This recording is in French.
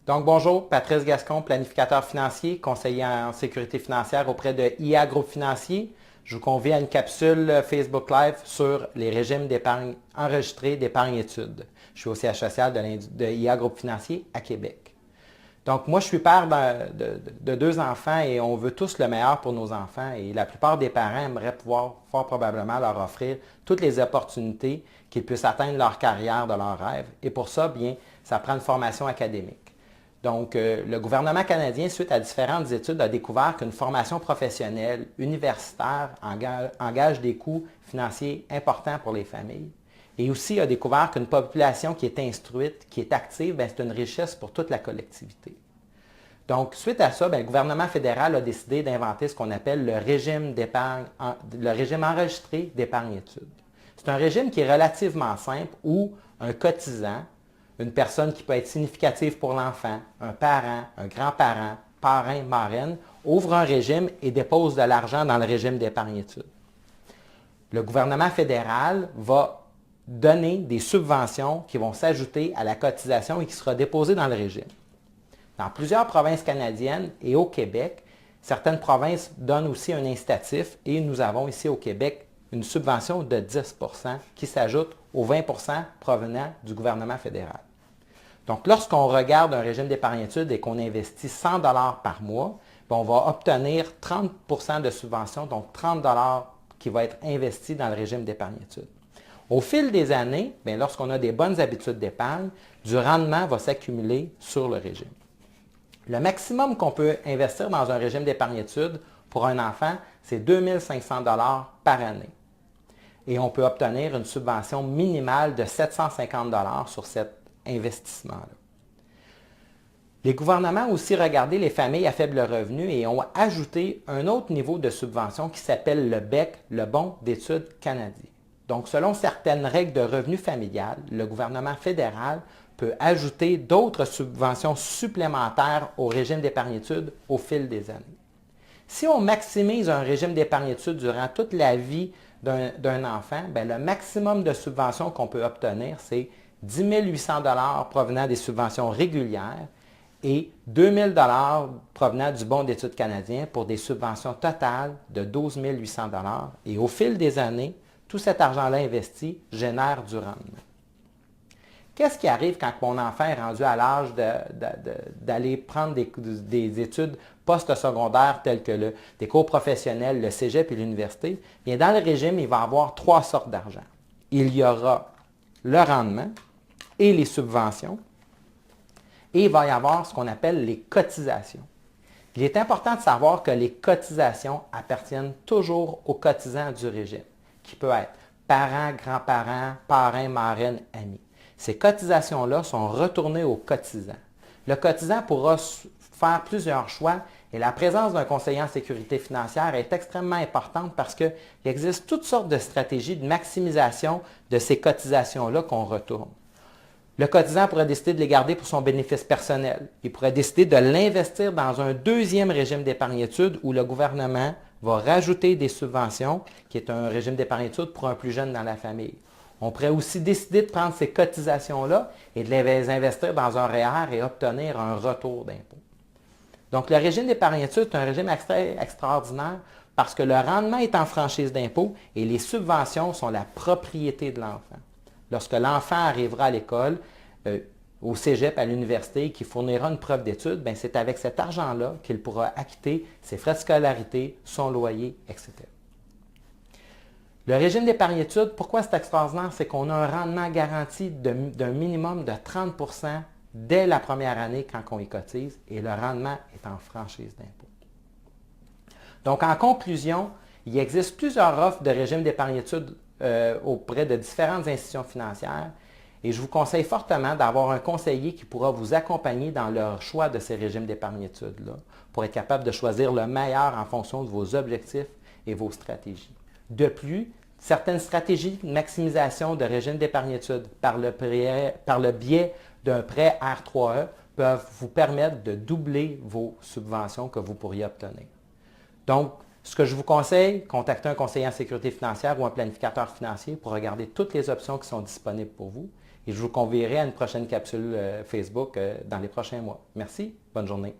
Donc, bonjour, Patrice Gascon, planificateur financier, conseiller en sécurité financière auprès de IA Groupe Financier. Je vous convie à une capsule Facebook Live sur les régimes d'épargne enregistrés d'épargne études. Je suis au siège social de IA Groupe Financier à Québec. Donc, moi, je suis père de deux enfants et on veut tous le meilleur pour nos enfants. Et la plupart des parents aimeraient pouvoir fort probablement leur offrir toutes les opportunités qu'ils puissent atteindre leur carrière de leurs rêves. Et pour ça, bien, ça prend une formation académique. Donc, le gouvernement canadien, suite à différentes études, a découvert qu'une formation professionnelle universitaire engage des coûts financiers importants pour les familles. Et aussi a découvert qu'une population qui est instruite, qui est active, c'est une richesse pour toute la collectivité. Donc, suite à ça, le gouvernement fédéral a décidé d'inventer ce qu'on appelle le régime enregistré d'épargne-études. C'est un régime qui est relativement simple où un cotisant, une personne qui peut être significative pour l'enfant, un parent, un grand-parent, parrain, marraine, ouvre un régime et dépose de l'argent dans le régime d'épargne-études. Le gouvernement fédéral va donner des subventions qui vont s'ajouter à la cotisation et qui sera déposée dans le régime. Dans plusieurs provinces canadiennes et au Québec, certaines provinces donnent aussi un incitatif et nous avons ici au Québec une subvention de 10 % qui s'ajoute aux 20 % provenant du gouvernement fédéral. Donc, lorsqu'on regarde un régime d'épargne-études et qu'on investit 100 $ par mois, on va obtenir 30 % de subvention, donc 30 $ qui va être investi dans le régime d'épargne-études. Au fil des années, lorsqu'on a des bonnes habitudes d'épargne, du rendement va s'accumuler sur le régime. Le maximum qu'on peut investir dans un régime d'épargne-études pour un enfant, c'est 2 500 $ par année. Et on peut obtenir une subvention minimale de 750 $ sur cet investissement-là. Les gouvernements ont aussi regardé les familles à faible revenu et ont ajouté un autre niveau de subvention qui s'appelle le BEC, le Bon d'études canadien. Donc, selon certaines règles de revenu familial, le gouvernement fédéral peut ajouter d'autres subventions supplémentaires au régime d'épargne-études au fil des années. Si on maximise un régime d'épargne-études durant toute la vie d'un enfant, le maximum de subventions qu'on peut obtenir, c'est 10 800 $ provenant des subventions régulières et 2 000 $ provenant du Bon d'études canadien pour des subventions totales de 12 800 $. Et au fil des années, tout cet argent-là investi génère du rendement. Qu'est-ce qui arrive quand mon enfant est rendu à l'âge d'aller prendre des études post-secondaires telles que des cours professionnels, le cégep et l'université? Bien, dans le régime, il va y avoir trois sortes d'argent. Il y aura le rendement et les subventions, et il va y avoir ce qu'on appelle les cotisations. Il est important de savoir que les cotisations appartiennent toujours aux cotisants du régime, qui peut être parents, grands-parents, parrains, marraines, amis. Ces cotisations-là sont retournées aux cotisants. Le cotisant pourra faire plusieurs choix et la présence d'un conseiller en sécurité financière est extrêmement importante parce qu'il existe toutes sortes de stratégies de maximisation de ces cotisations-là qu'on retourne. Le cotisant pourrait décider de les garder pour son bénéfice personnel. Il pourrait décider de l'investir dans un deuxième régime d'épargne-études où le gouvernement va rajouter des subventions, qui est un régime d'épargne-études pour un plus jeune dans la famille. On pourrait aussi décider de prendre ces cotisations-là et de les investir dans un REER et obtenir un retour d'impôt. Donc, le régime d'épargne-études est un régime extraordinaire parce que le rendement est en franchise d'impôt et les subventions sont la propriété de l'enfant. Lorsque l'enfant arrivera à l'école, au cégep, à l'université, et qu'il fournira une preuve d'études, c'est avec cet argent-là qu'il pourra acquitter ses frais de scolarité, son loyer, etc. Le régime d'épargne-études, pourquoi c'est extraordinaire? C'est qu'on a un rendement garanti d'un minimum de 30 % dès la première année quand on y cotise et le rendement est en franchise d'impôt. Donc, en conclusion, il existe plusieurs offres de régime d'épargne-études auprès de différentes institutions financières et je vous conseille fortement d'avoir un conseiller qui pourra vous accompagner dans leur choix de ces régimes d'épargne-études-là pour être capable de choisir le meilleur en fonction de vos objectifs et vos stratégies. De plus, certaines stratégies de maximisation de régime d'épargne-études par le biais d'un prêt R3E peuvent vous permettre de doubler vos subventions que vous pourriez obtenir. Donc, ce que je vous conseille, contactez un conseiller en sécurité financière ou un planificateur financier pour regarder toutes les options qui sont disponibles pour vous. et je vous convierai à une prochaine capsule Facebook dans les prochains mois. Merci, bonne journée.